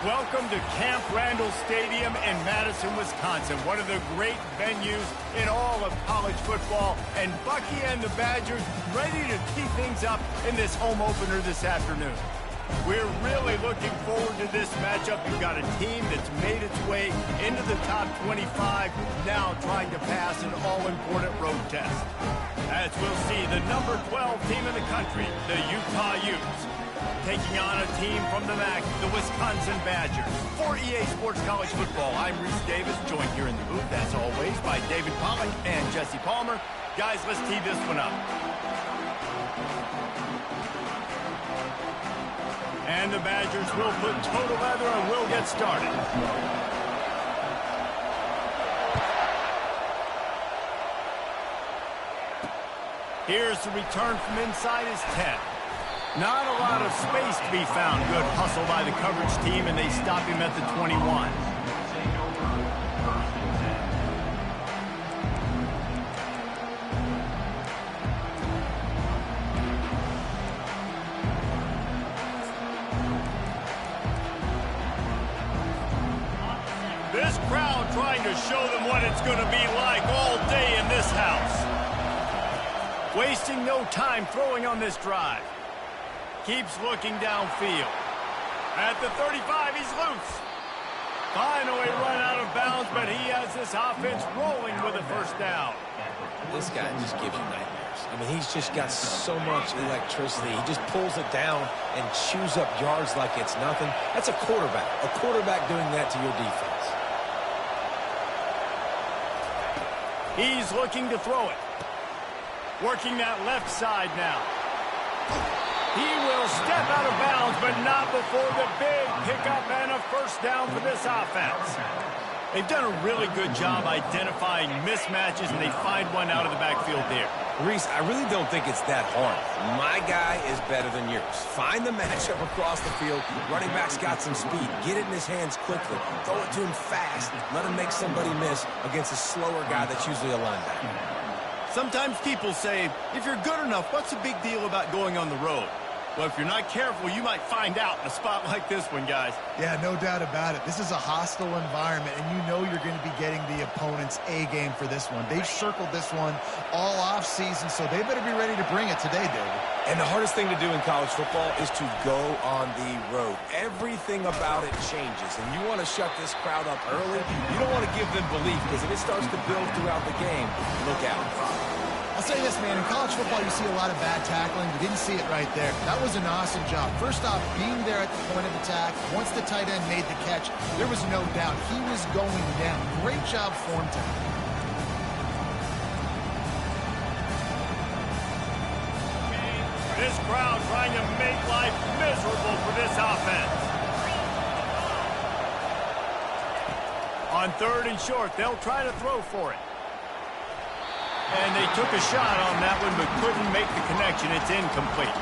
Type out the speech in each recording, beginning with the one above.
Welcome to Camp Randall Stadium in Madison, Wisconsin, one of the great venues in all of college football. And Bucky and the Badgers ready to tee things up in this home opener this afternoon. We're really looking forward to this matchup. You've got a team that's made its way into the top 25, now trying to pass an all-important road test. As we'll see, the number 12 team in the country, the Utah Utes, taking on a team from the MAC, the Wisconsin Badgers. For EA Sports College Football, I'm Reese Davis, joined here in the booth, as always, by David Pollack and Jesse Palmer. Guys, let's tee this one up. And the Badgers will put toe together and we'll get started. Here's the return from inside his 10. Not a lot of space to be found. Good hustle by the coverage team, and they stop him at the 21. This crowd trying to show them what it's going to be like all day in this house. Wasting no time throwing on this drive. Keeps looking downfield. At the 35, he's loose. Finally run out of bounds, but he has this offense rolling with a first down. This guy just gives you nightmares. I mean, he's just got so much electricity. He just pulls it down and chews up yards like it's nothing. That's a quarterback. A quarterback doing that to your defense. He's looking to throw it. Working that left side now. He will step out of bounds, but not before the big pickup and a first down for this offense. They've done a really good job identifying mismatches, and they find one out of the backfield there. Reese, I really don't think it's that hard. My guy is better than yours. Find the matchup across the field. Running back's got some speed. Get it in his hands quickly. Throw it to him fast. Let him make somebody miss against a slower guy that's usually a linebacker. Sometimes people say, if you're good enough, what's the big deal about going on the road? Well, if you're not careful, you might find out in a spot like this one, guys. Yeah, no doubt about it. This is a hostile environment, and you know you're going to be getting the opponent's A-game for this one. They've circled this one all off-season, so they better be ready to bring it today, David. And the hardest thing to do in college football is to go on the road. Everything about it changes, and you want to shut this crowd up early. You don't want to give them belief, because if it starts to build throughout the game, look out. I'll say this, man, in college football, you see a lot of bad tackling. You didn't see it right there. That was an awesome job. First off, being there at the point of attack, once the tight end made the catch, there was no doubt he was going down. Great job form tackling. This crowd trying to make life miserable for this offense. On 3rd and short, they'll try to throw for it. And they took a shot on that one, but couldn't make the connection. It's incomplete.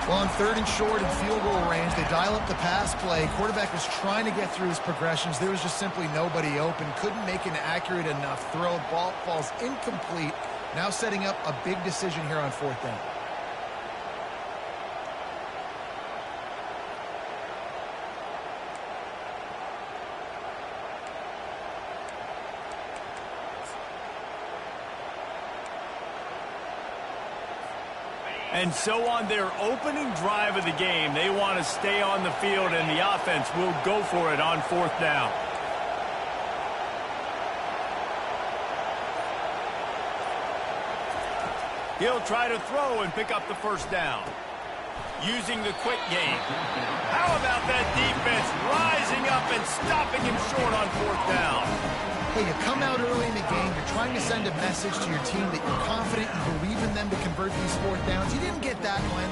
Well, on 3rd and short and field goal range, they dial up the pass play. Quarterback was trying to get through his progressions. There was just simply nobody open. Couldn't make an accurate enough throw. Ball falls incomplete. Now setting up a big decision here on 4th down. And so on their opening drive of the game, they want to stay on the field, and the offense will go for it on 4th down. He'll try to throw and pick up the first down. Using the quick game. How about that defense rising up and stopping him short on 4th down? Hey, you come out early in the game, you're trying to send a message to your team that you're confident, you believe in them to convert these 4th downs. You didn't get that one,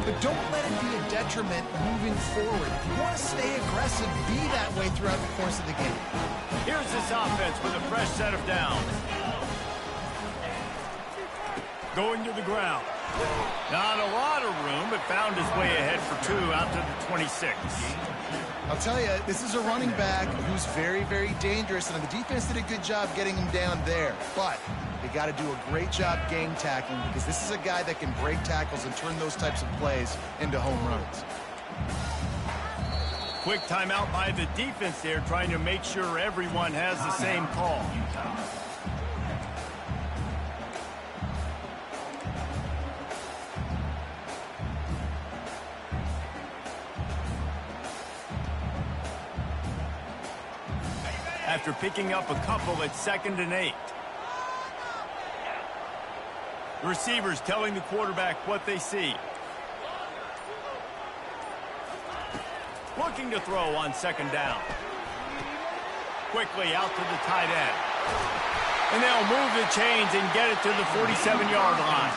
but don't let it be a detriment moving forward. If you want to stay aggressive, be that way throughout the course of the game. Here's this offense with a fresh set of downs. Going to the ground. Not a lot of room, but found his way ahead for 2 out to the 26. I'll tell you, this is a running back who's very, very dangerous, and the defense did a good job getting him down there. But they got to do a great job game tackling, because this is a guy that can break tackles and turn those types of plays into home runs. quick timeout by the defense there, trying to make sure everyone has the same call. After picking up a couple at 2nd and 8. The receivers telling the quarterback what they see. Looking to throw on 2nd down. Quickly out to the tight end. And they'll move the chains and get it to the 47-yard line.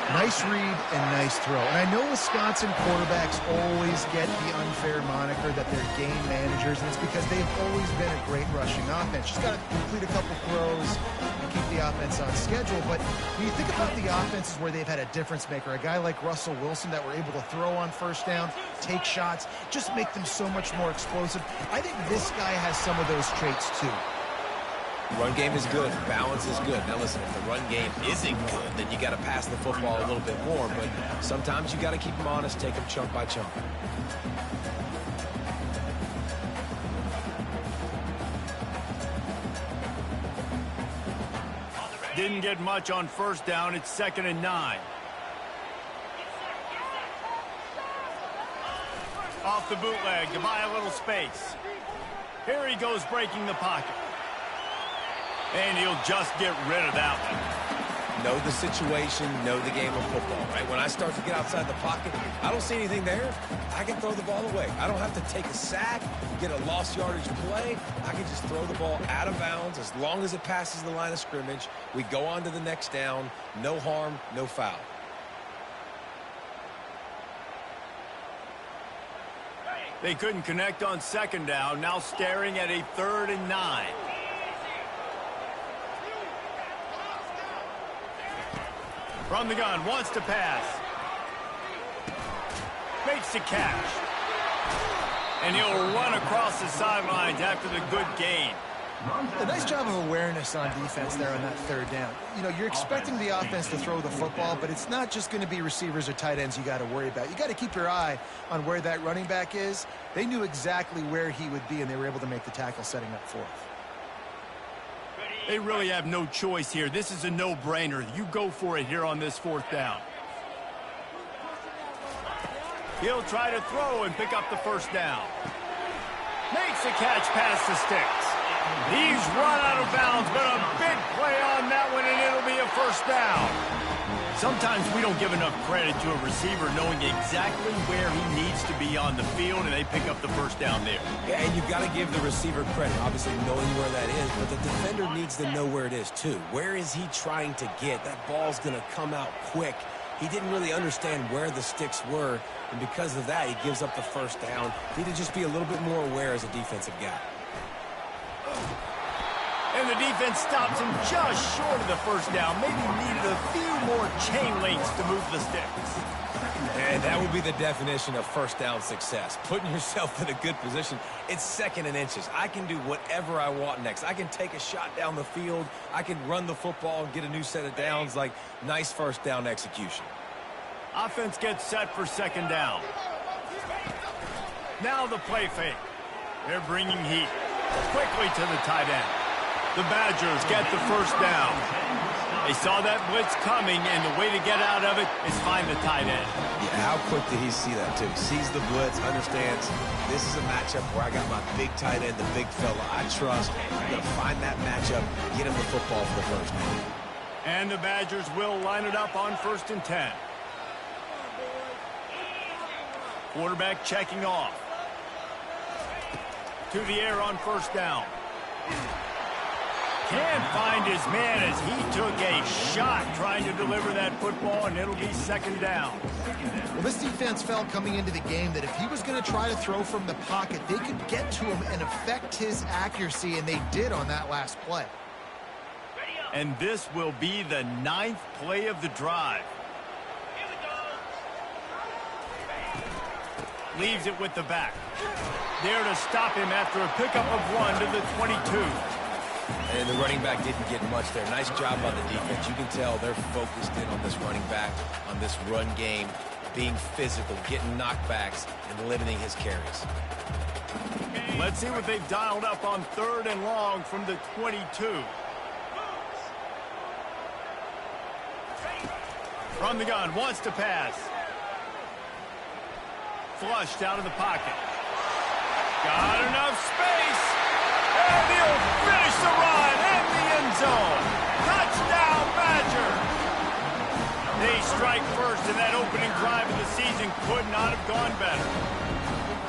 Nice read and nice throw. And I know Wisconsin quarterbacks always get the unfair moniker that they're game managers, and it's because they've always been a great rushing offense. Just got to complete a couple throws and keep the offense on schedule. But when you think about the offenses where they've had a difference maker, a guy like Russell Wilson that were able to throw on 1st down, take shots, just make them so much more explosive. I think this guy has some of those traits too. Run game is good. Balance is good. Now listen, if the run game isn't good, then you got to pass the football a little bit more. But sometimes you got to keep them honest, take them chunk by chunk. Didn't get much on 1st down. It's 2nd and 9. Off the bootleg to buy a little space. Here he goes breaking the pocket. And he'll just get rid of that one. Know the situation, know the game of football, right? When I start to get outside the pocket, I don't see anything there. I can throw the ball away. I don't have to take a sack, get a lost yardage play. I can just throw the ball out of bounds as long as it passes the line of scrimmage. We go on to the next down. No harm, no foul. They couldn't connect on 2nd down. Now staring at a 3rd and 9. From the gun, wants to pass. Makes the catch. And he'll run across the sidelines after the good gain. A nice job of awareness on defense there on that 3rd down. You know, you're expecting the offense to throw the football, but it's not just going to be receivers or tight ends you got to worry about. You got to keep your eye on where that running back is. They knew exactly where he would be, and they were able to make the tackle setting up 4th. They really have no choice here. This is a no-brainer. You go for it here on this 4th down. He'll try to throw and pick up the 1st down. Makes the catch past the sticks. He's run out of bounds, but a big play on that one, and it'll be a 1st down. Sometimes we don't give enough credit to a receiver knowing exactly where he needs to be on the field, and they pick up the 1st down there. Yeah, and you've got to give the receiver credit, obviously knowing where that is, but the defender needs to know where it is too. Where is he trying to get? That ball's going to come out quick. He didn't really understand where the sticks were, and because of that, he gives up the 1st down. Need to just be a little bit more aware as a defensive guy. And the defense stops him just short of the 1st down. Maybe needed a few more chain links to move the sticks. And that would be the definition of 1st down success. Putting yourself in a good position. It's 2nd and inches. I can do whatever I want next. I can take a shot down the field. I can run the football and get a new set of downs. Like, nice 1st down execution. Offense gets set for 2nd down. Now the play fake. They're bringing heat. Quickly to the tight end. The Badgers get the 1st down. They saw that blitz coming, and the way to get out of it is find the tight end. Yeah, how quick did he see that, too? Sees the blitz, understands this is a matchup where I got my big tight end, the big fella I trust. I'm going to find that matchup, get him the football for the 1st down. And the Badgers will line it up on 1st and 10. Quarterback checking off. To the air on 1st down. Can't find his man as he took a shot trying to deliver that football, and it'll be 2nd down. Well, this defense felt coming into the game that if he was going to try to throw from the pocket, they could get to him and affect his accuracy, and they did on that last play. And this will be the 9th play of the drive. Leaves it with the back. There to stop him after a pickup of 1 to the 22. And the running back didn't get much there. Nice job by the defense. You can tell they're focused in on this running back, on this run game, being physical, getting knockbacks, and limiting his carries. Let's see what they've dialed up on 3rd and long from the 22. From the gun, wants to pass. Flushed out of the pocket. Got enough space. And he'll finish the run in the end zone. Touchdown, Badger. They strike first, and that opening drive of the season could not have gone better.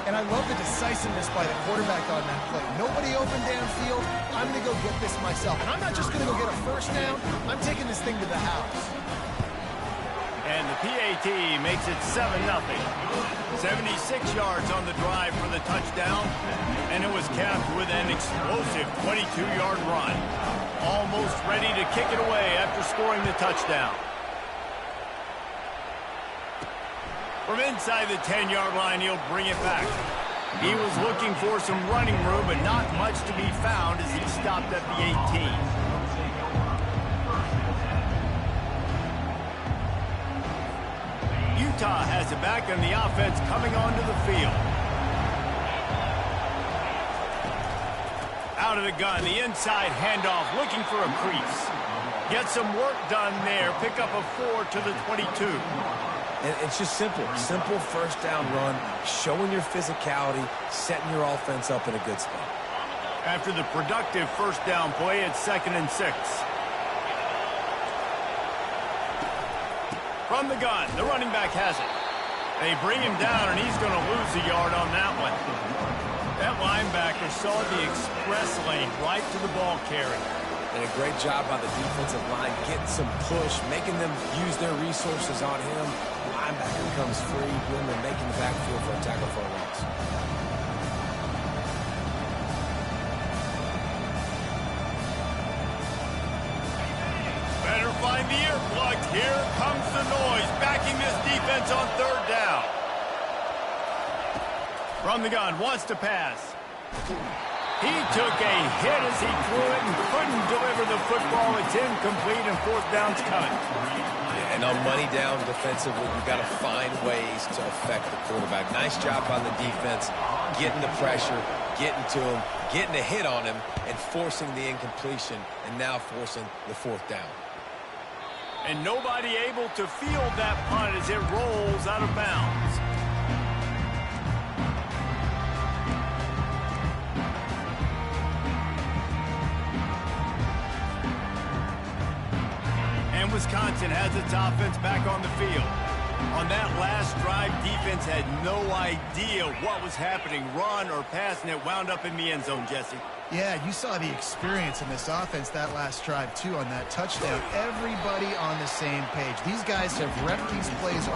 And I love the decisiveness by the quarterback on that play. Nobody open downfield. I'm going to go get this myself. And I'm not just going to go get a first down. I'm taking this thing to the house. And the PAT makes it 7-0. 76 yards on the drive for the touchdown. And it was capped with an explosive 22-yard run. Almost ready to kick it away after scoring the touchdown. From inside the 10-yard line, he'll bring it back. He was looking for some running room, but not much to be found as he stopped at the 18. Utah has it back, and the offense coming onto the field. Out of the gun, the inside handoff, looking for a crease. Get some work done there. Pick up a 4 to the 22. And it's just simple. Simple first down run, showing your physicality, setting your offense up in a good spot. After the productive first down play, it's 2nd and 6. From the gun, the running back has it. They bring him down, and he's going to lose a yard on that one. That linebacker saw the express lane right to the ball carrier. And a great job by the defensive line, getting some push, making them use their resources on him. Linebacker comes free, boom, and making the backfield for a tackle for a loss. Better find the earplugs. Here comes the noise, backing this defense on 3rd down. From the gun, wants to pass. He took a hit as he threw it and couldn't deliver the football. It's incomplete, and 4th down's coming. And on money down defensively, you've got to find ways to affect the quarterback. Nice job on the defense, getting the pressure, getting to him, getting a hit on him, and forcing the incompletion, and now forcing the 4th down. And nobody able to field that punt as it rolls out of bounds. And Wisconsin has its offense back on the field. On that last drive, defense had no idea what was happening, run or pass, and it wound up in the end zone, Jesse. Yeah, you saw the experience in this offense that last drive, too, on that touchdown. Everybody on the same page. These guys have repped these plays.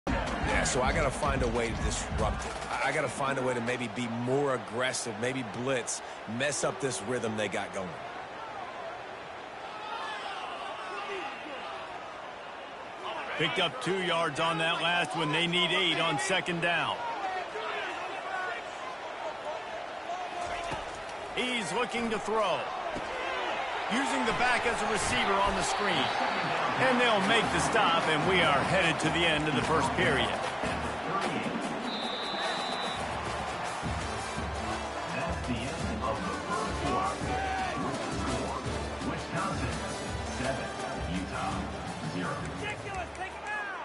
Yeah, so I got to find a way to disrupt it. I got to find a way to maybe be more aggressive, maybe blitz, mess up this rhythm they got going. Picked up 2 yards on that last one. They need 8 on 2nd down. He's looking to throw. Using the back as a receiver on the screen. And they'll make the stop, and we are headed to the end of the first period. That's the end of the first quarter. Wisconsin 7, Utah 0. Ridiculous! Take him out!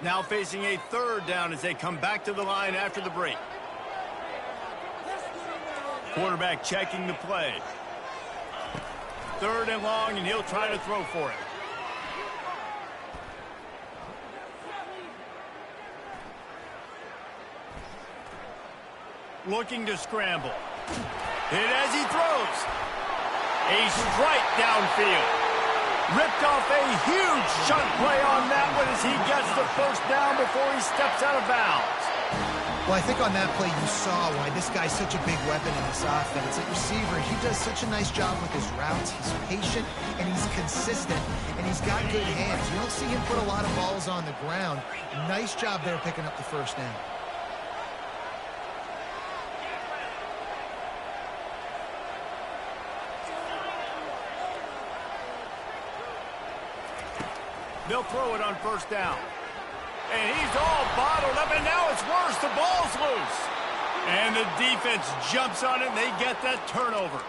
Now facing a 3rd down as they come back to the line after the break. Quarterback checking the play. 3rd and long, and he'll try to throw for it. Looking to scramble. Hit as he throws. A strike downfield. Ripped off a huge chunk play on that one as he gets the 1st down before he steps out of bounds. Well, I think on that play you saw why this guy's such a big weapon in this offense. At receiver, he does such a nice job with his routes. He's patient, and he's consistent, and he's got good hands. You don't see him put a lot of balls on the ground. Nice job there picking up the 1st down. They'll throw it on first down. And he's all bottled up, and now it's worse. The ball's loose. And the defense jumps on it, and they get that turnover.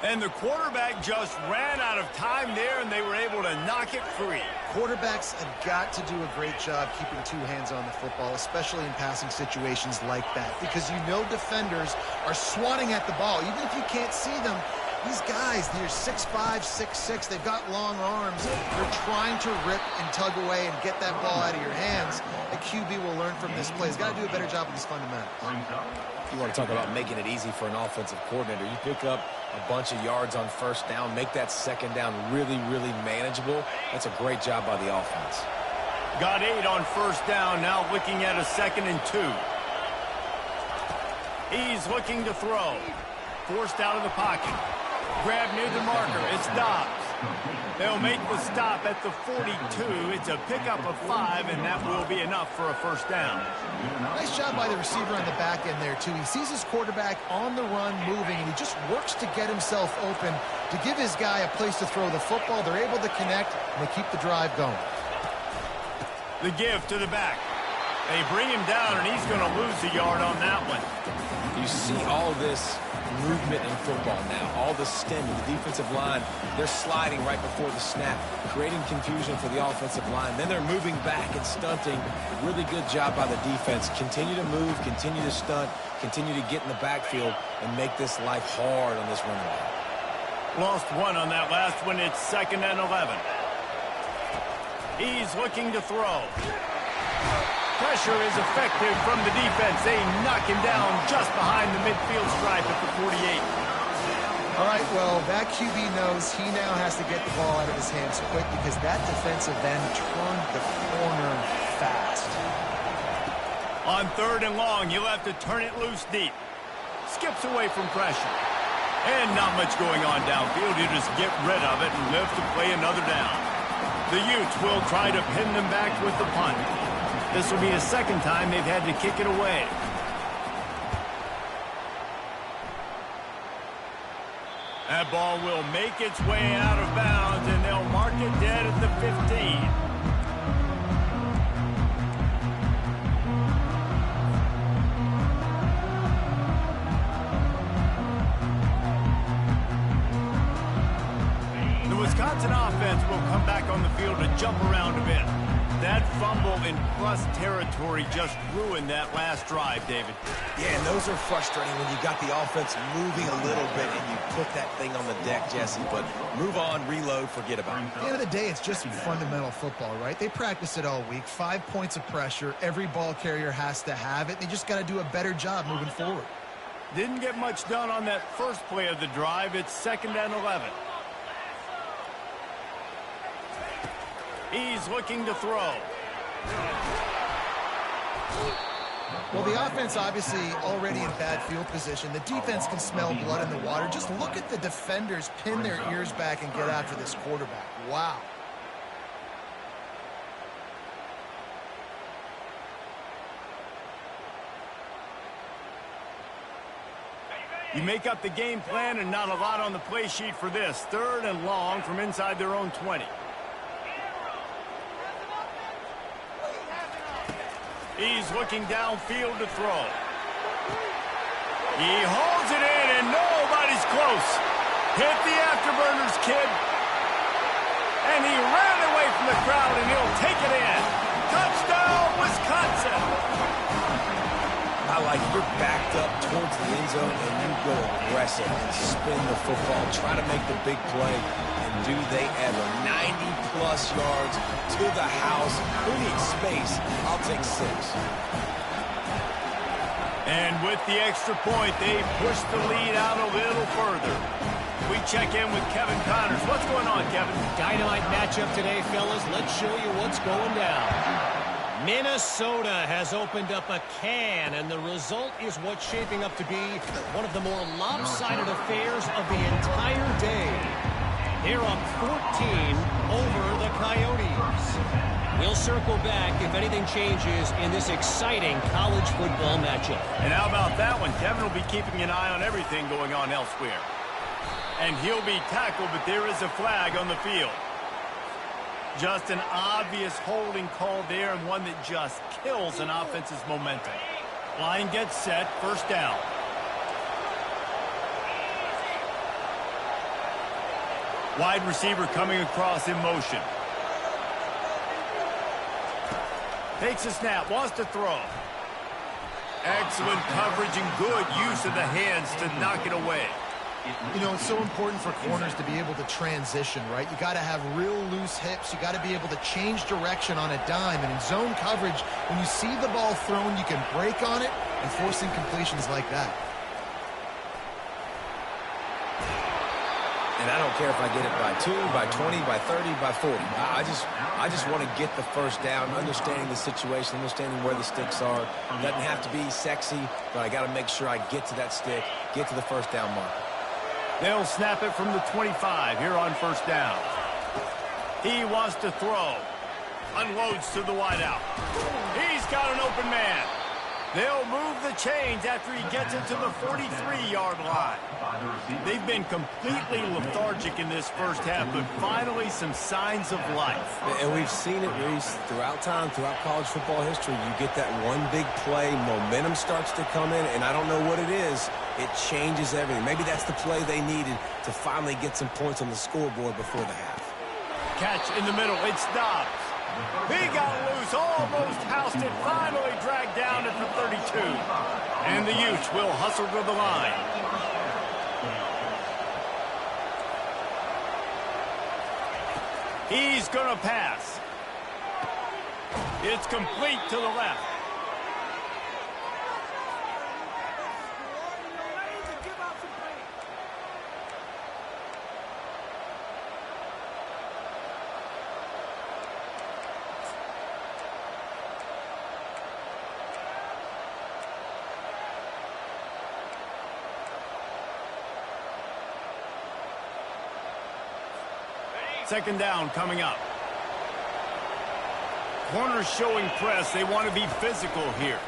And the quarterback just ran out of time there, and they were able to knock it free. Quarterbacks have got to do a great job keeping two hands on the football, especially in passing situations like that, because you know defenders are swatting at the ball. Even if you can't see them, these guys, they're 6'5", 6'6", they've got long arms. They're trying to rip and tug away and get that ball out of your hands. A QB will learn from this play. He's got to do a better job with his fundamentals. You want to talk about making it easy for an offensive coordinator. You pick up a bunch of yards on first down, make that second down really, really manageable. That's a great job by the offense. Got 8 on first down, now looking at a 2nd and 2. He's looking to throw. Forced out of the pocket. Grab near the marker. It's Dobbs. They'll make the stop at the 42. It's a pickup of 5, and that will be enough for a first down. Nice job by the receiver on the back end there, too. He sees his quarterback on the run moving, and he just works to get himself open to give his guy a place to throw the football. They're able to connect, and they keep the drive going. The give to the back. They bring him down, and he's going to lose a yard on that one. You see all this movement in football now. All the stemming, the defensive line, they're sliding right before the snap, creating confusion for the offensive line. Then they're moving back and stunting. Really good job by the defense. Continue to move, continue to stunt, continue to get in the backfield and make this life hard on this running back. Lost 1 on that last one. It's 2nd and 11. He's looking to throw. Pressure is effective from the defense. They knock him down just behind the midfield stripe at the 48. All right, well, that QB knows he now has to get the ball out of his hands quick because that defensive end turned the corner fast. On 3rd and long, he'll have to turn it loose deep. Skips away from pressure. And not much going on downfield. He'll just get rid of it and live to play another down. The Utes will try to pin them back with the punt. This will be the 2nd time they've had to kick it away. That ball will make its way out of bounds, and they'll mark it dead at the 15. The Wisconsin offense will come back on the field to jump around a bit. That fumble in plus territory just ruined that last drive, David. Yeah, and those are frustrating when you got the offense moving a little bit and you put that thing on the deck, Jesse. But move on, reload, forget about it. At the end of the day, it's just fundamental football, right? They practice it all week. 5 points of pressure. Every ball carrier has to have it. They just got to do a better job moving forward. Didn't get much done on that first play of the drive. It's 2nd and 11. He's looking to throw. Well, the offense obviously already in bad field position. The defense can smell blood in the water. Just look at the defenders pin their ears back and get after this quarterback. Wow. You make up the game plan and not a lot on the play sheet for this. 3rd and long from inside their own 20. He's looking downfield to throw. He holds it in, and nobody's close. Hit the afterburners, kid. And he ran away from the crowd, and he'll take it in. Touchdown, Wisconsin. I like you're backed up towards the end zone, and you go aggressive and spin the football. Try to make the big play. And do they ever. 90-plus yards to the house. Who needs space? I'll take 6. And with the extra point, they push the lead out a little further. We check in with Kevin Connors. What's going on, Kevin? Dynamite matchup today, fellas. Let's show you what's going down. Minnesota has opened up a can, and the result is what's shaping up to be one of the more lopsided affairs of the entire day. They're up 14 over the Coyotes. We'll circle back if anything changes in this exciting college football matchup. And how about that one? Kevin will be keeping an eye on everything going on elsewhere. And he'll be tackled, but there is a flag on the field. Just an obvious holding call there, and one that just kills an offense's momentum. Line gets set, first down. Wide receiver coming across in motion. Takes a snap, wants to throw. Excellent coverage and good use of the hands to knock it away. You know, it's so important for corners to be able to transition, right? You got to have real loose hips. You got to be able to change direction on a dime. And in zone coverage, when you see the ball thrown, you can break on it and force incompletions like that. And I don't care if I get it by 2, by 20, by 30, by 40. I just want to get the first down, understanding the situation, understanding where the sticks are. It doesn't have to be sexy, but I got to make sure I get to that stick, get to the first down mark. They'll snap it from the 25 here on first down. He wants to throw. Unloads to the wideout. He's got an open man. They'll move the chains after he gets it to the 43-yard line. They've been completely lethargic in this first half, but finally some signs of life. And we've seen it, Reese, throughout time, throughout college football history. You get that one big play, momentum starts to come in, and I don't know what it is. It changes everything. Maybe that's the play they needed to finally get some points on the scoreboard before the half. Catch in the middle. It's Dobbs. He got loose, almost housed it, finally dragged down at the 32. And the Utes will hustle to the line. He's going to pass. It's complete to the left. Second down coming up. Corners showing press. They want to be physical here.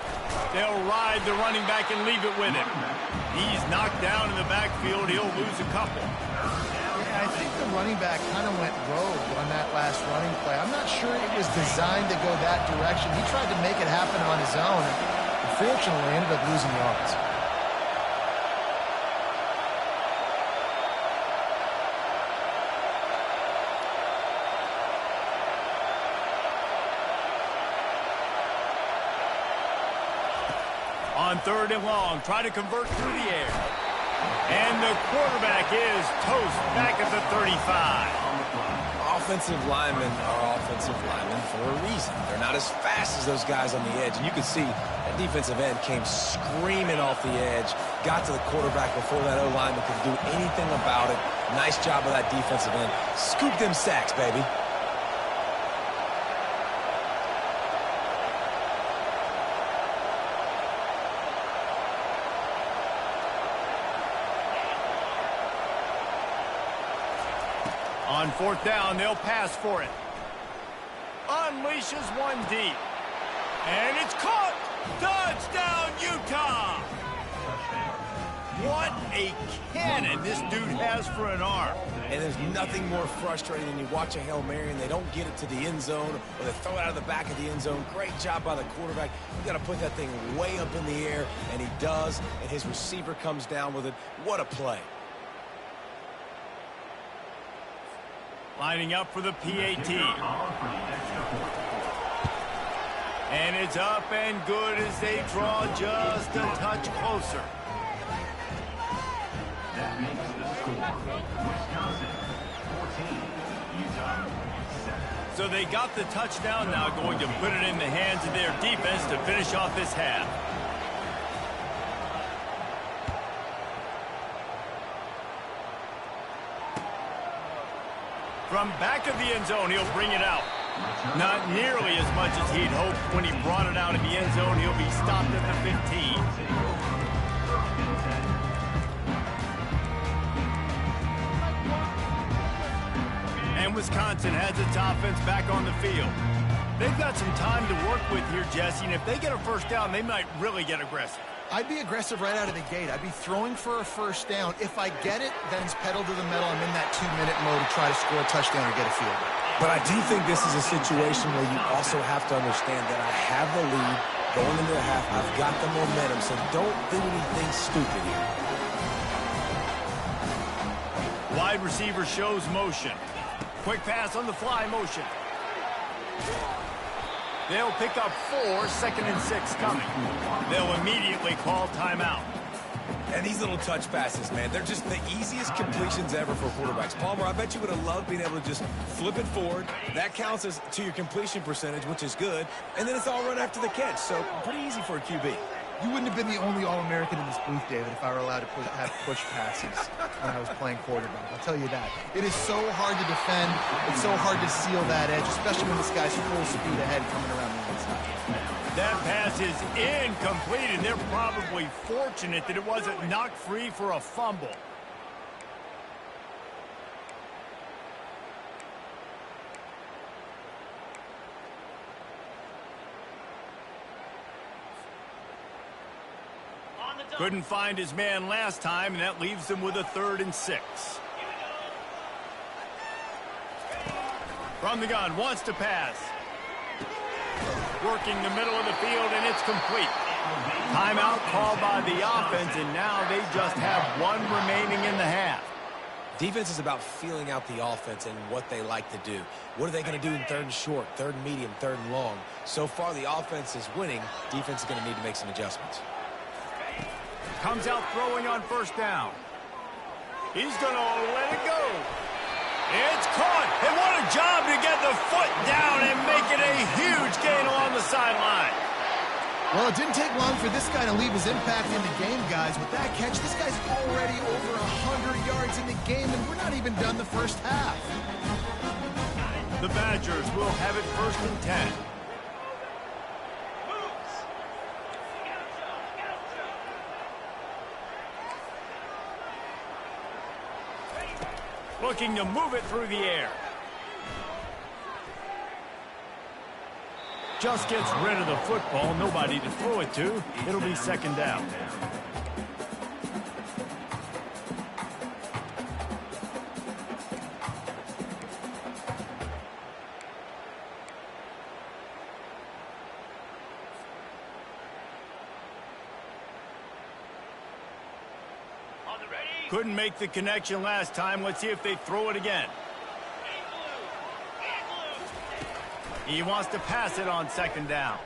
They'll ride the running back and leave it with him. He's knocked down in the backfield. He'll lose a couple. Yeah, I think the running back kind of went rogue on that last running play. I'm not sure it was designed to go that direction. He tried to make it happen on his own. Unfortunately, ended up losing yards. On third and long, try to convert through the air. And the quarterback is toast back at the 35. Offensive linemen are offensive linemen for a reason. They're not as fast as those guys on the edge. And you can see that defensive end came screaming off the edge, got to the quarterback before that O-lineman could do anything about it. Nice job of that defensive end. Scoop them sacks, baby. On fourth down, they'll pass for it. Unleashes one deep. And it's caught! Touchdown, Utah! What a cannon this dude has for an arm. And there's nothing more frustrating than you watch a Hail Mary and they don't get it to the end zone, or they throw it out of the back of the end zone. Great job by the quarterback. You got to put that thing way up in the air, and he does, and his receiver comes down with it. What a play. Lining up for the PAT. And it's up and good as they draw just a touch closer. That makes the score Wisconsin 14, Utah 7. So they got the touchdown, now going to put it in the hands of their defense to finish off this half. From back of the end zone, he'll bring it out. Not nearly as much as he'd hoped when he brought it out in the end zone. He'll be stopped at the 15. And Wisconsin has its offense back on the field. They've got some time to work with here, Jesse, and if they get a first down, they might really get aggressive. I'd be aggressive right out of the gate. I'd be throwing for a first down. If I get it, then it's pedal to the metal. I'm in that 2-minute mode to try to score a touchdown or get a field goal. But I do think this is a situation where you also have to understand that I have the lead going into the half. I've got the momentum, so don't do anything stupid here. Wide receiver shows motion. Quick pass on the fly motion. They'll pick up 4, 2nd and 6 coming. They'll immediately call timeout. And these little touch passes, man, they're just the easiest completions ever for quarterbacks. Palmer, I bet you would have loved being able to just flip it forward. That counts as to your completion percentage, which is good. And then it's all run after the catch, so pretty easy for a QB. You wouldn't have been the only All-American in this booth, David, if I were allowed to have push passes when I was playing quarterback. I'll tell you that. It is so hard to defend. It's so hard to seal that edge, especially when this guy's full speed ahead coming around the inside. That pass is incomplete, and they're probably fortunate that it wasn't knocked free for a fumble. Couldn't find his man last time, and that leaves them with a 3rd and 6. From the gun, wants to pass. Working the middle of the field, and it's complete. Timeout called by the offense, and now they just have 1 remaining in the half. Defense is about feeling out the offense and what they like to do. What are they going to do in 3rd and short, 3rd and medium, 3rd and long? So far, the offense is winning. Defense is going to need to make some adjustments. Comes out throwing on 1st down. He's going to let it go. It's caught. And what a job to get the foot down and make it a huge gain along the sideline. Well, it didn't take long for this guy to leave his impact in the game, guys. With that catch, this guy's already over 100 yards in the game, and we're not even done the first half. The Badgers will have it 1st and 10. Looking to move it through the air. Just gets rid of the football. Nobody to throw it to. It'll be 2nd down. Couldn't make the connection last time. Let's see if they throw it again. He wants to pass it on 2nd down.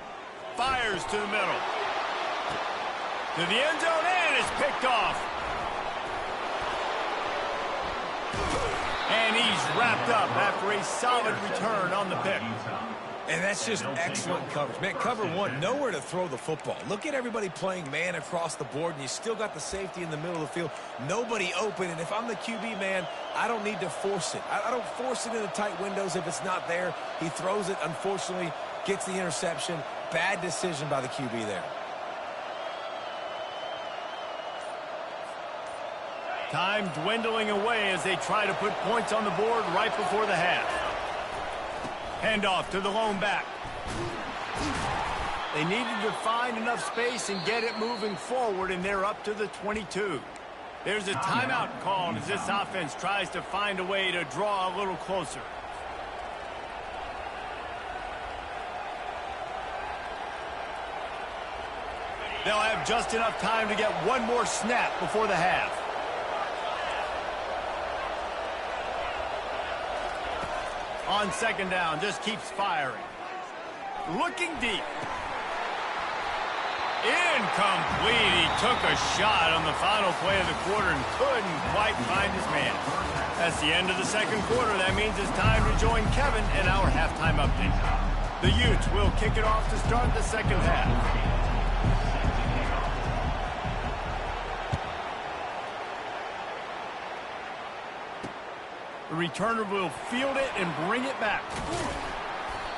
Fires to the middle. To the end zone, and it's picked off. And he's wrapped up after a solid return on the pick. And that's just excellent coverage. Man, cover 1, nowhere to throw the football. Look at everybody playing man across the board, and you still got the safety in the middle of the field. Nobody open, and if I'm the QB, man, I don't need to force it. I don't force it into tight windows if it's not there. He throws it, unfortunately, gets the interception. Bad decision by the QB there. Time dwindling away as they try to put points on the board right before the half. Handoff to the lone back. They needed to find enough space and get it moving forward, and they're up to the 22. There's a timeout called as this offense tries to find a way to draw a little closer. They'll have just enough time to get 1 more snap before the half. On 2nd down, just keeps firing. Looking deep. Incomplete. He took a shot on the final play of the quarter and couldn't quite find his man. That's the end of the 2nd quarter. That means it's time to join Kevin in our halftime update. The Utes will kick it off to start the 2nd half. The returner will field it and bring it back.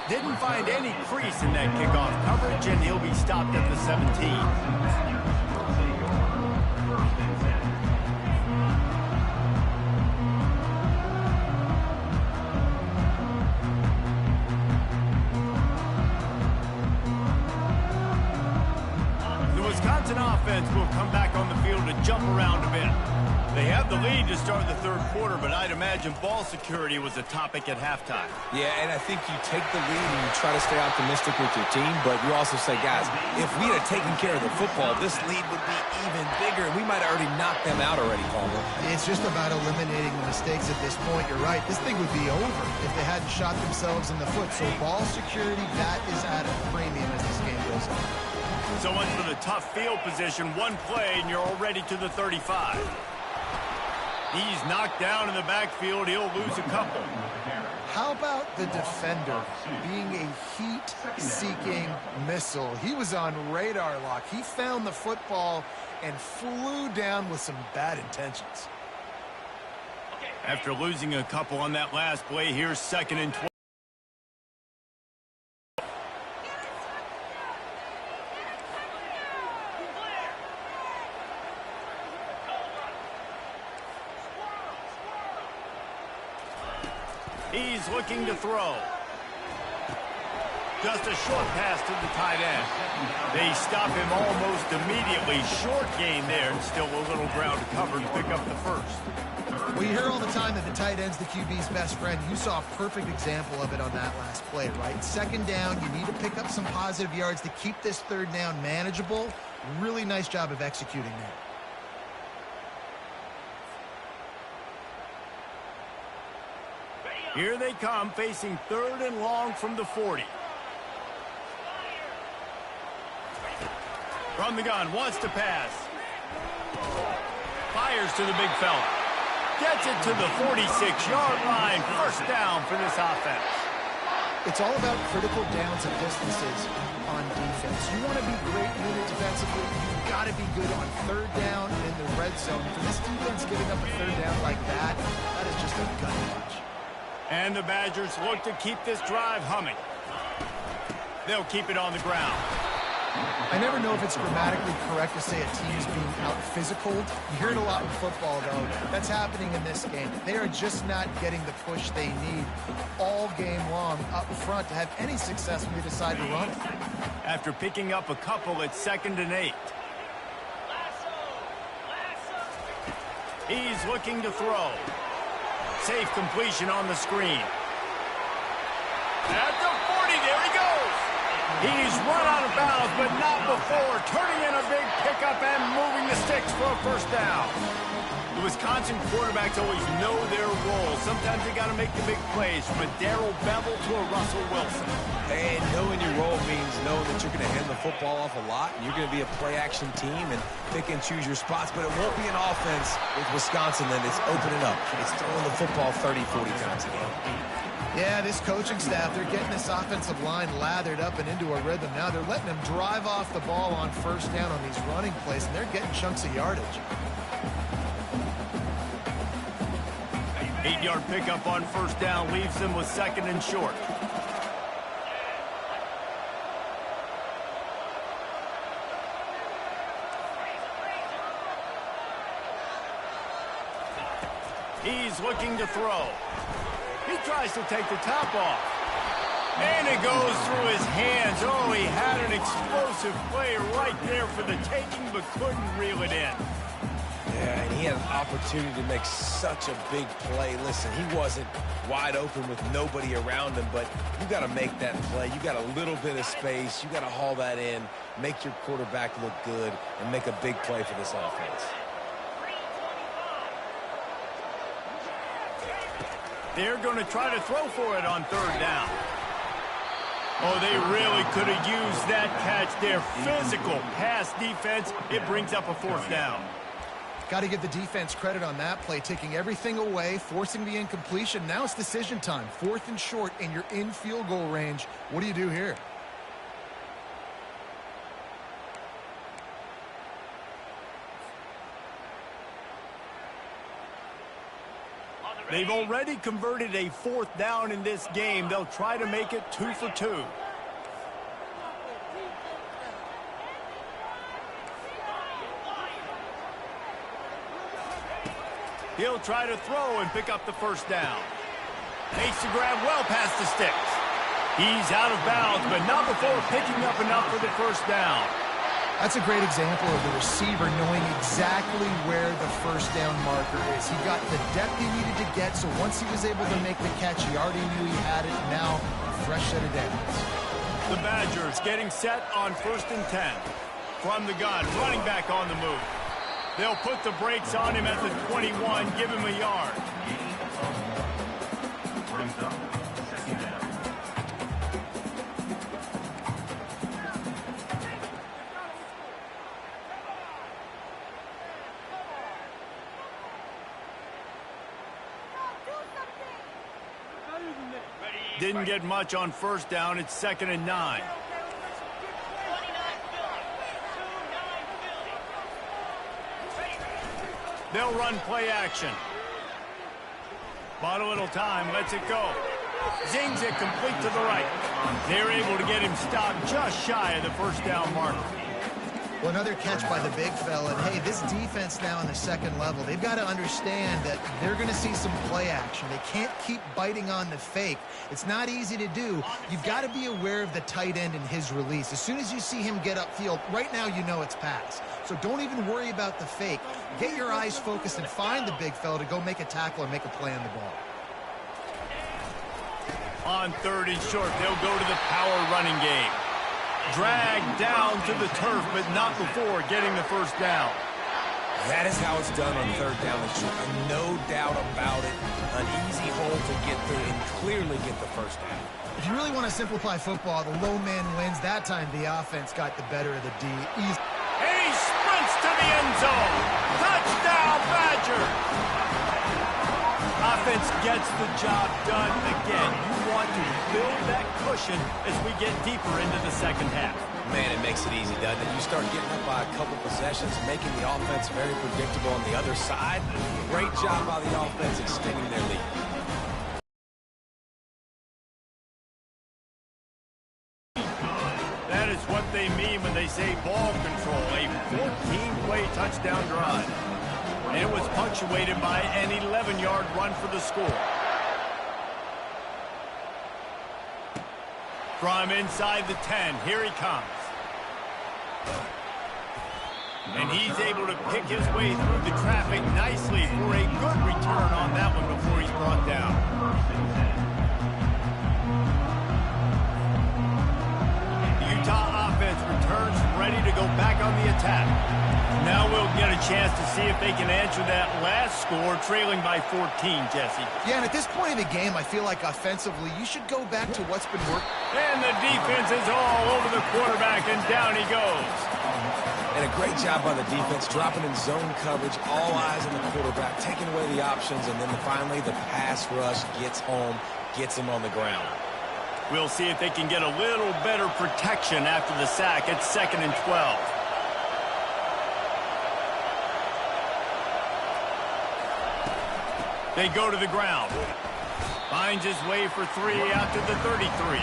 Didn't find any crease in that kickoff coverage, and he'll be stopped at the 17. The Wisconsin offense will come back on the field to jump around a bit. They have the lead to start the third quarter, but I'd imagine ball security was a topic at halftime. Yeah, and I think you take the lead and you try to stay optimistic with your team, but you also say, guys, if we had taken care of the football, this lead would be even bigger, and we might have already knocked them out already, Palmer. It's just about eliminating the mistakes at this point. You're right. This thing would be over if they hadn't shot themselves in the foot. So ball security, that is at a premium as this game goes on. So much for the tough field position. One play, and you're already to the 35. He's knocked down in the backfield. He'll lose a couple. How about the defender being a heat-seeking missile? He was on radar lock. He found the football and flew down with some bad intentions. After losing a couple on that last play, here's 2nd and 12. He's looking to throw. Just a short pass to the tight end. They stop him almost immediately. Short gain there, and still a little ground to cover to pick up the first. We hear all the time that the tight end's the QB's best friend. You saw a perfect example of it on that last play, right? 2nd down, you need to pick up some positive yards to keep this 3rd down manageable. Really nice job of executing there. Here they come, facing 3rd and long from the 40. From the gun, wants to pass. Fires to the big fella. Gets it to the 46-yard line. 1st down for this offense. It's all about critical downs and distances on defense. You want to be great unit defensively, you've got to be good on 3rd down and in the red zone. For this defense giving up a 3rd down like that, that is just a gut punch. And the Badgers look to keep this drive humming. They'll keep it on the ground. I never know if it's grammatically correct to say a team is being out-physical. You hear it a lot in football, though. That's happening in this game. They are just not getting the push they need all game long up front to have any success when they decide to run it. After picking up a couple, it's 2nd and 8. He's looking to throw. Safe completion on the screen. At the 40, there he goes. He's run out of bounds, but not before. Turning in a big pickup and moving the sticks for a 1st down. The Wisconsin quarterbacks always know their role. Sometimes they got to make the big plays, from a Darrell Bevell to a Russell Wilson. And knowing your role means knowing that you're going to hand the football off a lot, and you're going to be a play-action team and pick and choose your spots, but it won't be an offense with Wisconsin that it's opening up. It's throwing the football 30, 40 times a game. Yeah, this coaching staff, they're getting this offensive line lathered up and into a rhythm. Now they're letting them drive off the ball on 1st down on these running plays, and they're getting chunks of yardage. 8-yard pickup on 1st down leaves them with 2nd and short. He's looking to throw. He tries to take the top off. And it goes through his hands. Oh, he had an explosive play right there for the taking, but couldn't reel it in. Yeah, and he had an opportunity to make such a big play. Listen, he wasn't wide open with nobody around him, but you got to make that play. You got a little bit of space. You got to haul that in, make your quarterback look good, and make a big play for this offense. They're going to try to throw for it on 3rd down. Oh, they really could have used that catch there. Physical pass defense. It brings up a 4th down. Got to give the defense credit on that play, taking everything away, forcing the incompletion. Now it's decision time. 4th and short, and you're in field goal range. What do you do here? They've already converted a 4th down in this game. They'll try to make it 2 for 2. He'll try to throw and pick up the 1st down. Makes the grab well past the sticks. He's out of bounds, but not before picking up enough for the 1st down. That's a great example of the receiver knowing exactly where the first down marker is. He got the depth he needed to get, so once he was able to make the catch, he already knew he had it. Now, fresh set of downs. The Badgers getting set on 1st and 10. From the gun, running back on the move. They'll put the brakes on him at the 21, give him a yard. Brings up second down. Didn't get much on 1st down. It's 2nd and 9. They'll run play action. Bought a little time, lets it go. Zings it complete to the right. They're able to get him stopped just shy of the first down marker. Well, another catch by the big fella. And, hey, this defense now in the second level, they've got to understand that they're going to see some play action. They can't keep biting on the fake. It's not easy to do. You've got to be aware of the tight end and his release. As soon as you see him get upfield, right now you know it's pass. So don't even worry about the fake. Get your eyes focused and find the big fella to go make a tackle or make a play on the ball. On 3rd and short, they'll go to the power running game. Dragged down to the turf, but not before getting the first down. That is how it's done on 3rd down and short. And no doubt about it. An easy hole to get through and clearly get the first down. If you really want to simplify football, the low man wins. That time the offense got the better of the D. And he sprints to the end zone. Touchdown, Badger! Offense gets the job done again. You want to build that cushion as we get deeper into the second half. Man, it makes it easy, doesn't it? You start getting up by a couple possessions, making the offense very predictable on the other side. Great job by the offense extending their lead. That is what they mean when they say ball control. A 14-play touchdown drive. And it was punctuated by an 11-yard run for the score. From inside the 10, here he comes. And he's able to pick his way through the traffic nicely for a good return on that one before he's brought down. The Utah offense returns ready to go back on the attack. Now we'll get a chance to see if they can answer that last score, trailing by 14, Jesse. Yeah, and at this point in the game, I feel like offensively, you should go back to what's been working. And the defense is all over the quarterback, and down he goes. And a great job by the defense, dropping in zone coverage, all eyes on the quarterback, taking away the options, and then finally the pass rush gets home, gets him on the ground. We'll see if they can get a little better protection after the sack. It's 2nd and 12. They go to the ground. Finds his way for 3 out to the 33.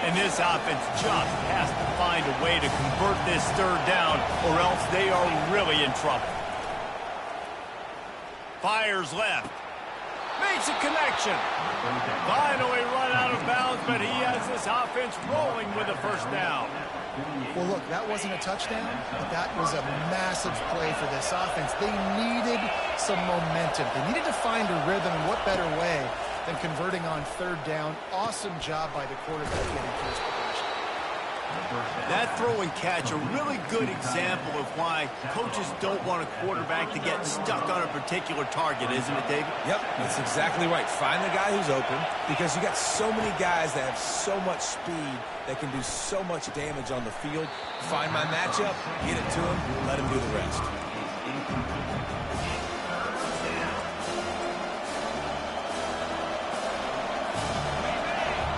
And this offense just has to find a way to convert this 3rd down, or else they are really in trouble. Fires left. Makes a connection. Finally run out of bounds, but he has this offense rolling with a first down. Well, look, that wasn't a touchdown, but that was a massive play for this offense. They needed some momentum. They needed to find a rhythm, and what better way than converting on 3rd down. Awesome job by the quarterback getting first position. That throw and catch, a really good example of why coaches don't want a quarterback to get stuck on a particular target, isn't it, David? Yep, that's exactly right. Find the guy who's open, because you got so many guys that have so much speed that can do so much damage on the field. Find my matchup, get it to him, let him do the rest.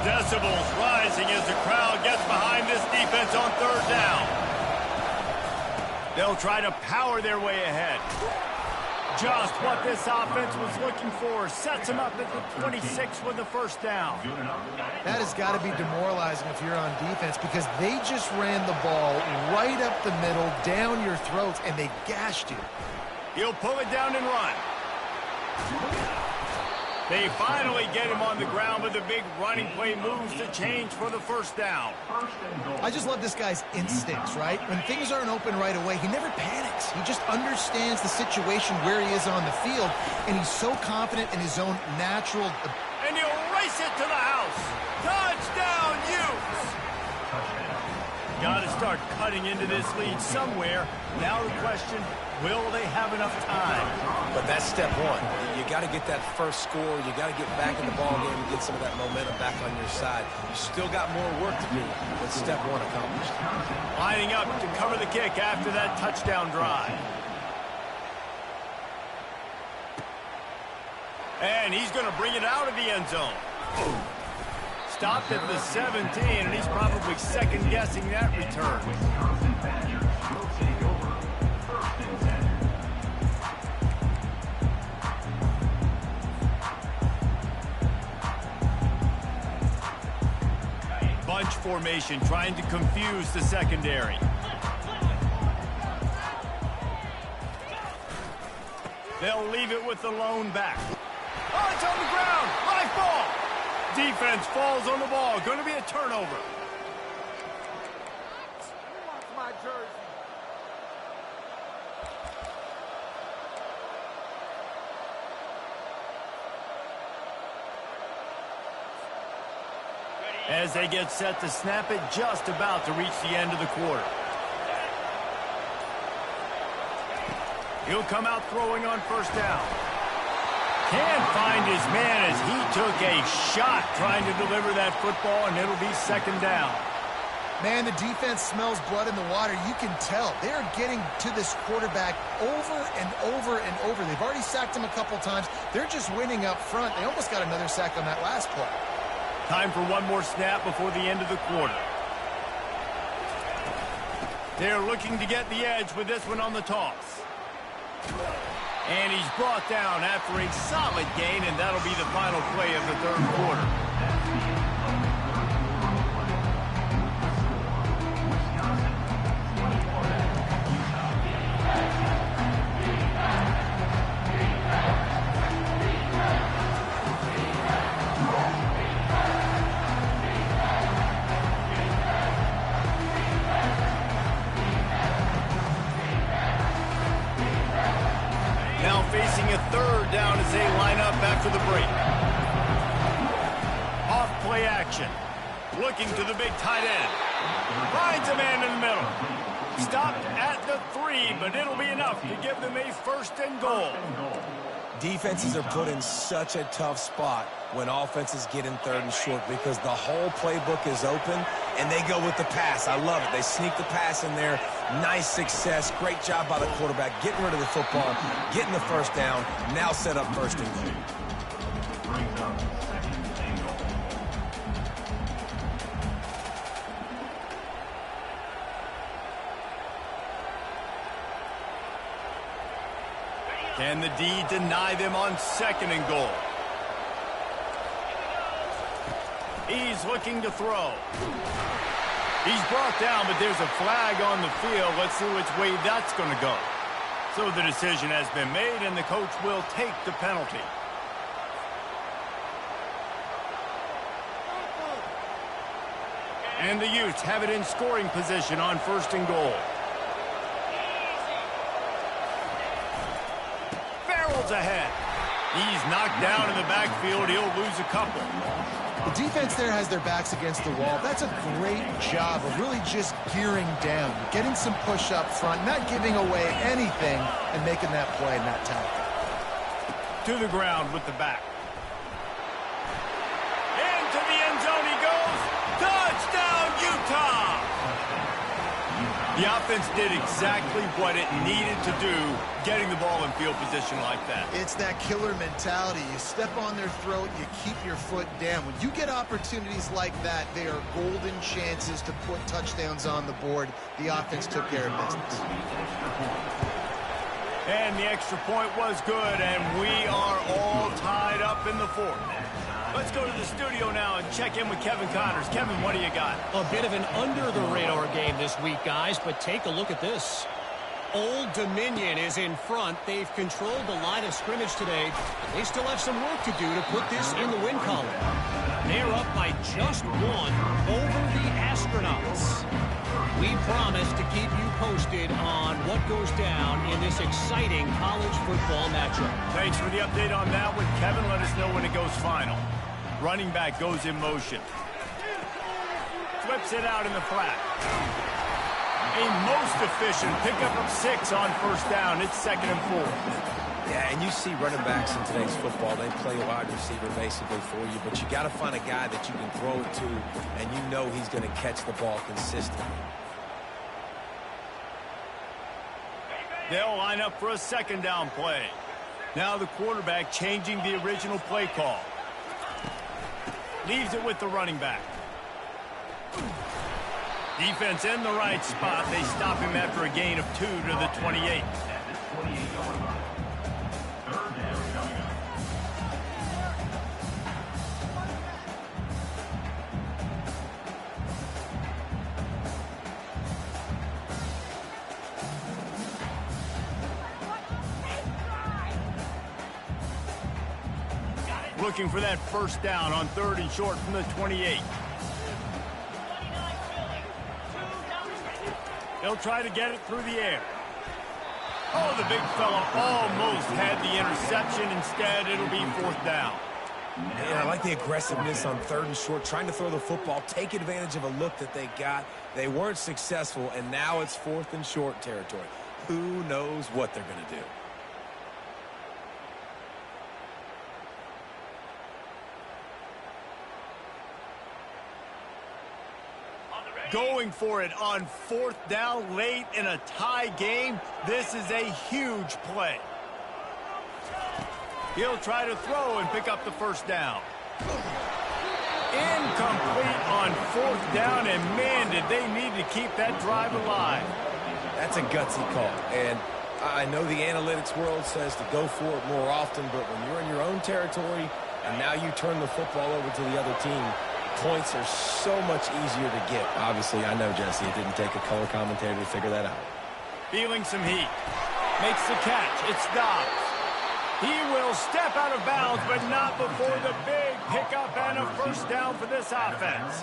Decibels rising as the crowd gets behind this defense on 3rd down. They'll try to power their way ahead. Just what this offense was looking for. Sets them up at the 26 with the first down. That has got to be demoralizing if you're on defense, because they just ran the ball right up the middle, down your throats, and they gashed you. He'll pull it down and run. They finally get him on the ground, but the big running play moves to change for the first down. I just love this guy's instincts, right? When things aren't open right away, he never panics. He just understands the situation where he is on the field, and he's so confident in his own natural... And he'll race it to the house. Touchdown, Utes! Got to start cutting into this lead somewhere. Now the question, will they have enough time? But that's step one. You got to get that first score. You got to get back in the ball game and get some of that momentum back on your side. You still got more work to do, but step one accomplished. Lining up to cover the kick after that touchdown drive. And he's going to bring it out of the end zone. Stopped at the 17, and he's probably second-guessing that return. Bunch formation, trying to confuse the secondary. They'll leave it with the lone back. Oh, it's on the ground. Live ball. Defense falls on the ball. Going to be a turnover. My jersey. As they get set to snap it, just about to reach the end of the quarter. He'll come out throwing on first down. Can't find his man as he took a shot trying to deliver that football, and it'll be second down. Man, the defense smells blood in the water. You can tell. They're getting to this quarterback over and over and over. They've already sacked him a couple times. They're just winning up front. They almost got another sack on that last play. Time for one more snap before the end of the quarter. They're looking to get the edge with this one on the toss. And he's brought down after a solid gain, and that'll be the final play of the third quarter. Facing a third down as they line up after the break. Off play action. Looking to the big tight end. Finds a man in the middle. Stopped at the 3, but it'll be enough to give them a first and goal. Defenses are put in such a tough spot when offenses get in third and short because the whole playbook is open and they go with the pass. I love it. They sneak the pass in there. Nice success. Great job by the quarterback getting rid of the football, getting the first down, now set up first and goal. Can the D deny them on second and goal? He's looking to throw. He's brought down, but there's a flag on the field. Let's see which way that's going to go. So the decision has been made, and the coach will take the penalty. And the Utes have it in scoring position on first and goal. Ahead. He's knocked down in the backfield. He'll lose a couple. The defense there has their backs against the wall. That's a great job of really just gearing down, getting some push up front, not giving away anything, and making that play and that tackle. To the ground with the back. Into the end zone he goes. Touchdown, Utah! The offense did exactly what it needed to do, getting the ball in field position like that. It's that killer mentality. You step on their throat, you keep your foot down. When you get opportunities like that, they are golden chances to put touchdowns on the board. The offense took care of business. And the extra point was good, and we are all tied up in the fourth. Let's go to the studio now and check in with Kevin Connors. Kevin, what do you got? A bit of an under-the-radar game this week, guys, but take a look at this. Old Dominion is in front. They've controlled the line of scrimmage today. They still have some work to do to put this in the win column. They're up by just one over the Astronauts. We promise to keep you posted on what goes down in this exciting college football matchup. Thanks for the update on that one, Kevin. Let us know when it goes final. Running back goes in motion. Flips it out in the flat. A most efficient pickup of 6 on first down. It's 2nd and 4. Yeah, and you see running backs in today's football, they play wide receiver basically for you, but you got to find a guy that you can throw it to, and you know he's going to catch the ball consistently. They'll line up for a 2nd down play. Now the quarterback changing the original play call. Leaves it with the running back. Defense in the right spot. They stop him after a gain of 2 to the 28. Looking for that first down on 3rd and short from the 28. They'll try to get it through the air. Oh, the big fella almost had the interception. Instead, it'll be 4th down. Man, I like the aggressiveness on 3rd and short, trying to throw the football, take advantage of a look that they got. They weren't successful, and now it's 4th and short territory. Who knows what they're going to do? Going for it on 4th down late in a tie game. This is a huge play. He'll try to throw and pick up the first down. Incomplete on 4th down, and man, did they need to keep that drive alive. That's a gutsy call, and I know the analytics world says to go for it more often, but when you're in your own territory and now you turn the football over to the other team, points are so much easier to get. Obviously, I know, Jesse, it didn't take a color commentator to figure that out. Feeling some heat. Makes the catch. It's Dobbs. He will step out of bounds, but not before the big pickup and a first down for this offense.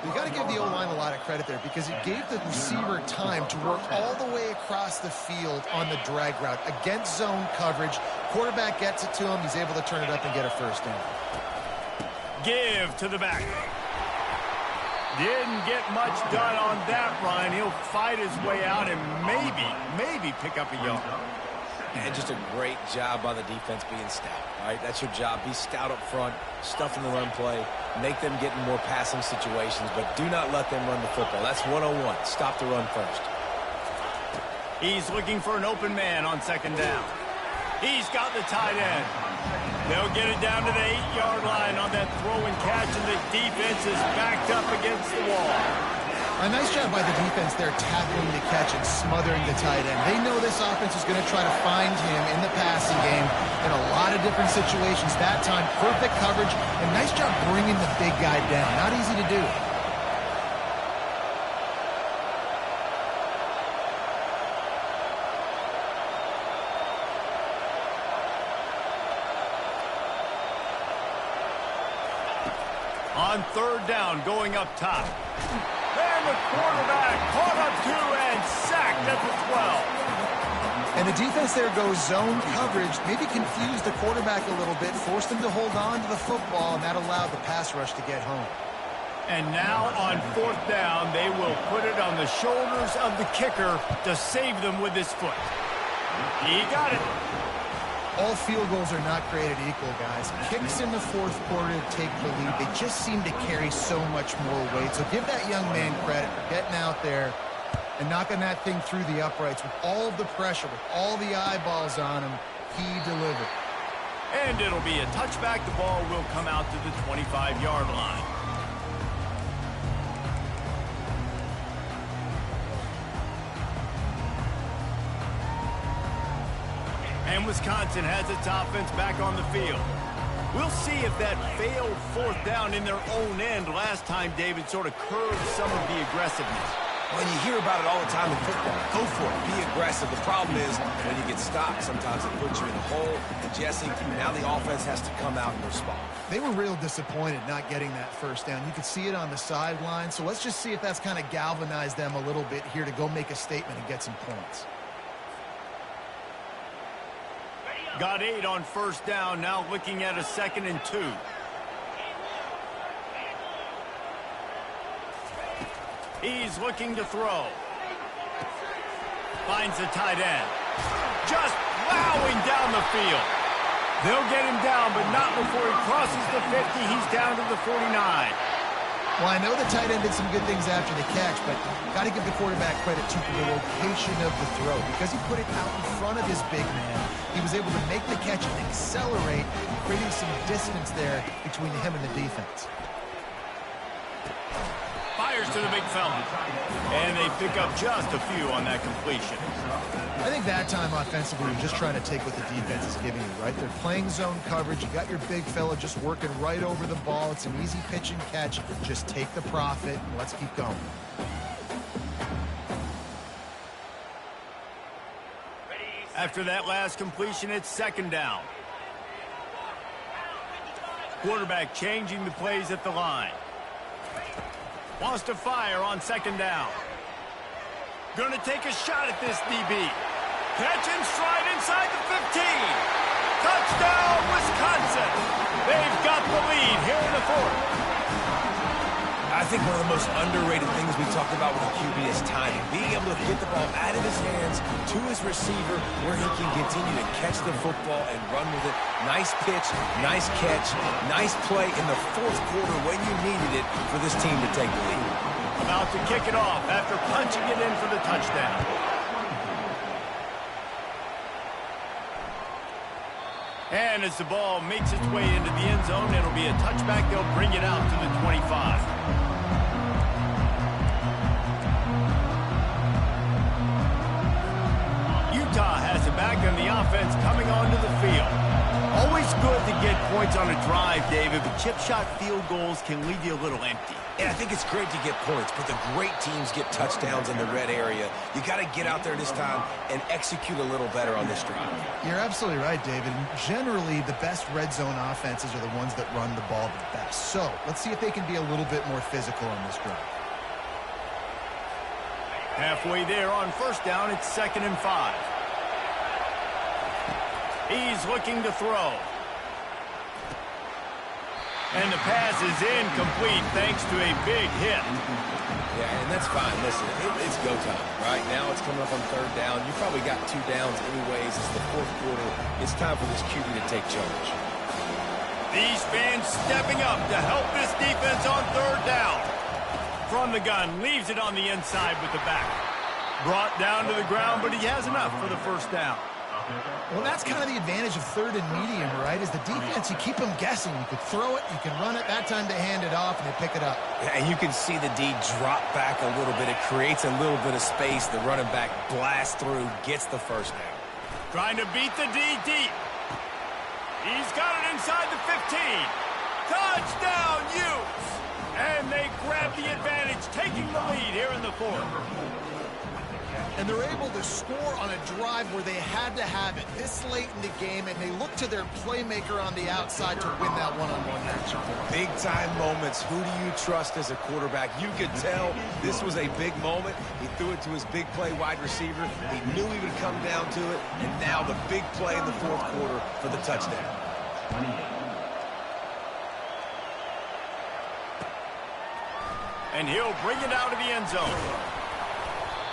You got to give the O-line a lot of credit there because it gave the receiver time to work all the way across the field on the drag route against zone coverage. Quarterback gets it to him. He's able to turn it up and get a first down. Give to the back. Didn't get much done on that run. He'll fight his way out and maybe pick up a yard. And just a great job by the defense being stout, right? That's your job. Be stout up front, stuff in the run play, make them get in more passing situations, but do not let them run the football. That's 101. Stop the run first. He's looking for an open man on 2nd down. He's got the tight end. They'll get it down to the 8-yard line on that throw and catch, and the defense is backed up against the wall. A nice job by the defense there tackling the catch and smothering the tight end. They know this offense is going to try to find him in the passing game in a lot of different situations. That time, perfect coverage, and nice job bringing the big guy down. Not easy to do. On 3rd down, going up top. And the quarterback caught up to and sacked at the 12. And the defense there goes zone coverage, maybe confused the quarterback a little bit, forced him to hold on to the football, and that allowed the pass rush to get home. And now on 4th down, they will put it on the shoulders of the kicker to save them with his foot. He got it. All field goals are not created equal, guys. Kicks in the 4th quarter to take the lead. They just seem to carry so much more weight. So give that young man credit for getting out there and knocking that thing through the uprights with all of the pressure, with all the eyeballs on him. He delivered. And it'll be a touchback. The ball will come out to the 25-yard line. And Wisconsin has its offense back on the field. We'll see if that failed 4th down in their own end last time, David, sort of curbed some of the aggressiveness. Well, you hear about it all the time in football. Go for it. Be aggressive. The problem is when you get stopped, sometimes it puts you in the hole. And Jesse, now the offense has to come out and respond. They were real disappointed not getting that first down. You could see it on the sideline. So let's just see if that's kind of galvanized them a little bit here to go make a statement and get some points. Got 8 on first down, now looking at a 2nd and 2. He's looking to throw. Finds the tight end. Just plowing down the field. They'll get him down, but not before he crosses the 50. He's down to the 49. Well, I know the tight end did some good things after the catch, but got to give the quarterback credit to the location of the throw. Because he put it out in front of his big man, he was able to make the catch and accelerate, creating some distance there between him and the defense. Fires to the big fella. And they pick up just a few on that completion. I think that time offensively, you're just trying to take what the defense is giving you, right? They're playing zone coverage. You got your big fella just working right over the ball. It's an easy pitch and catch. Just take the profit and let's keep going. After that last completion, it's 2nd down. Quarterback changing the plays at the line. Wants to fire on 2nd down. Gonna take a shot at this DB. Catch and stride inside the 15. Touchdown, Wisconsin. They've got the lead here in the 4th. I think one of the most underrated things we talked about with a QB is timing. Being able to get the ball out of his hands to his receiver where he can continue to catch the football and run with it. Nice pitch, nice catch, nice play in the 4th quarter when you needed it for this team to take the lead. About to kick it off after punching it in for the touchdown. And as the ball makes its way into the end zone, it'll be a touchback. They'll bring it out to the 25. Utah has it back on the offense coming onto the field. Always good to get points on a drive, David, but chip shot field goals can leave you a little empty. And I think it's great to get points, but the great teams get touchdowns in the red area. You got to get out there this time and execute a little better on this drive. You're absolutely right, David. Generally, the best red zone offenses are the ones that run the ball the best. So let's see if they can be a little bit more physical on this drive. Halfway there on first down, it's 2nd and 5. He's looking to throw. And the pass is incomplete thanks to a big hit. Yeah, and that's fine. Listen, it's go time. Right now it's coming up on 3rd down. You probably got 2 downs anyways. It's the 4th quarter. It's time for this QB to take charge. These fans stepping up to help this defense on 3rd down. From the gun, leaves it on the inside with the back. Brought down to the ground, but he has enough for the 1st down. Well, that's kind of the advantage of 3rd and medium, right? Is the defense, you keep them guessing. You could throw it, you can run it. That time they hand it off and they pick it up. Yeah, and you can see the D drop back a little bit. It creates a little bit of space. The running back blasts through, gets the 1st down. Trying to beat the D deep. He's got it inside the 15. Touchdown, Utes! And they grab the advantage, taking the lead here in the 4th. And they're able to score on a drive where they had to have it this late in the game, and they look to their playmaker on the outside to win that one-on-one matchup. Big-time moments. Who do you trust as a quarterback? You could tell this was a big moment. He threw it to his big play wide receiver. He knew he would come down to it, and now the big play in the 4th quarter for the touchdown. And he'll bring it out of the end zone.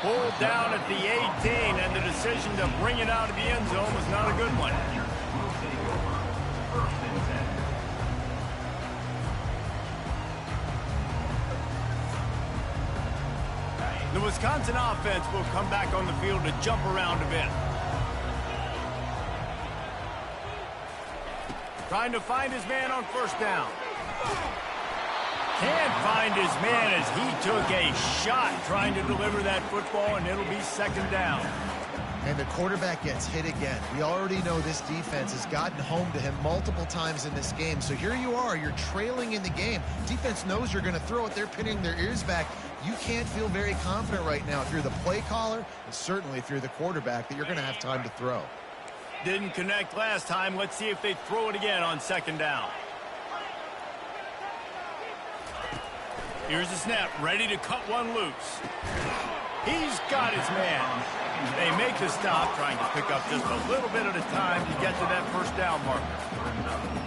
Pulled down at the 18, and the decision to bring it out of the end zone was not a good one. The Wisconsin offense will come back on the field to jump around a bit. Trying to find his man on 1st down. Can't find his man as he took a shot trying to deliver that football, and it'll be 2nd down. And the quarterback gets hit again. We already know this defense has gotten home to him multiple times in this game. So here you are, you're trailing in the game. Defense knows you're going to throw it. They're pinning their ears back. You can't feel very confident right now if you're the play caller, and certainly if you're the quarterback, that you're going to have time to throw. Didn't connect last time. Let's see if they throw it again on second down. Here's the snap, ready to cut one loose. He's got his man. They make the stop, trying to pick up just a little bit at a time to get to that first down marker.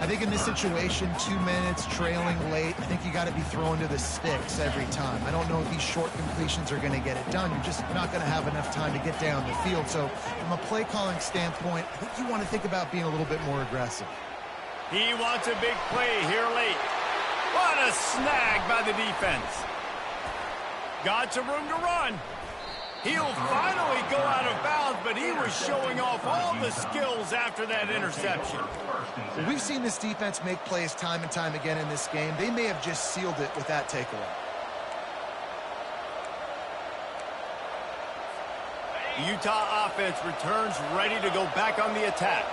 I think in this situation, 2 minutes, trailing late, I think you got to be throwing to the sticks every time. I don't know if these short completions are going to get it done. You're just not going to have enough time to get down the field. So from a play calling standpoint, I think you want to think about being a little bit more aggressive. He wants a big play here late. What a snag by the defense. Got some room to run. He'll finally go out of bounds, but he was showing off all the skills after that interception. We've seen this defense make plays time and time again in this game. They may have just sealed it with that takeaway. The Utah offense returns ready to go back on the attack.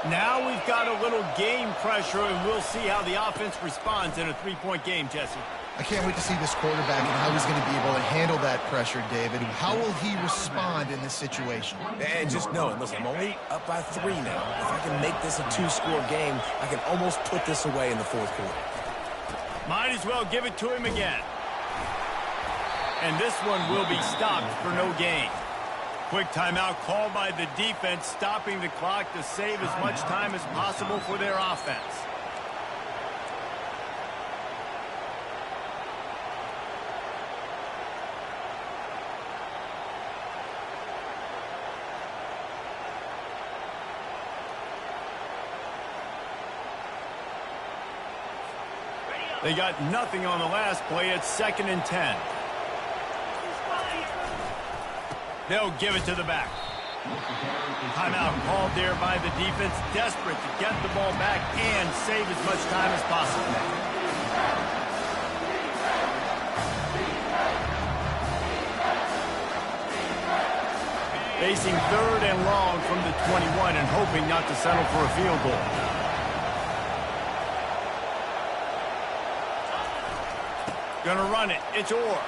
Now we've got a little game pressure, and we'll see how the offense responds in a 3-point game, Jesse. I can't wait to see this quarterback and how he's going to be able to handle that pressure, David. How will he respond in this situation? And just knowing, listen, I'm only up by 3 now. If I can make this a 2-score game, I can almost put this away in the fourth quarter. Might as well give it to him again. And this one will be stopped for no gain. Quick timeout called by the defense, stopping the clock to save as much time as possible for their offense. They got nothing on the last play. It's 2nd and 10. They'll give it to the back. Timeout called there by the defense, desperate to get the ball back and save as much time as possible. Facing 3rd and long from the 21 and hoping not to settle for a field goal. Gonna run it. It's Orr.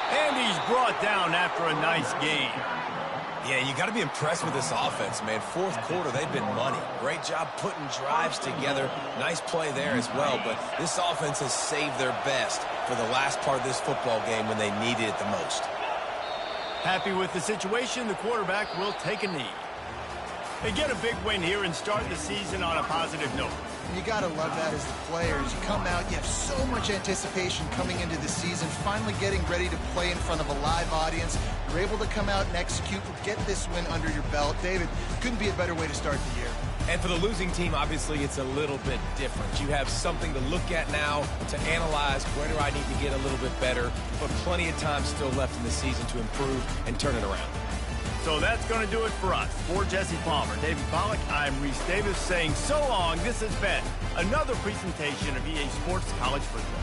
And he's brought down after a nice game. Yeah, you got to be impressed with this offense, man. Fourth quarter, they've been money. Great job putting drives together. Nice play there as well, but this offense has saved their best for the last part of this football game when they needed it the most. Happy with the situation, the quarterback will take a knee. They get a big win here and start the season on a positive note. You got to love that as the players. You come out, you have so much anticipation coming into the season, finally getting ready to play in front of a live audience. You're able to come out and execute and get this win under your belt. David, couldn't be a better way to start the year. And for the losing team, obviously, it's a little bit different. You have something to look at now, to analyze where do I need to get a little bit better, but plenty of time still left in the season to improve and turn it around. So that's going to do it for us. For Jesse Palmer, David Pollack, I'm Reese Davis saying so long. This has been another presentation of EA Sports College Football.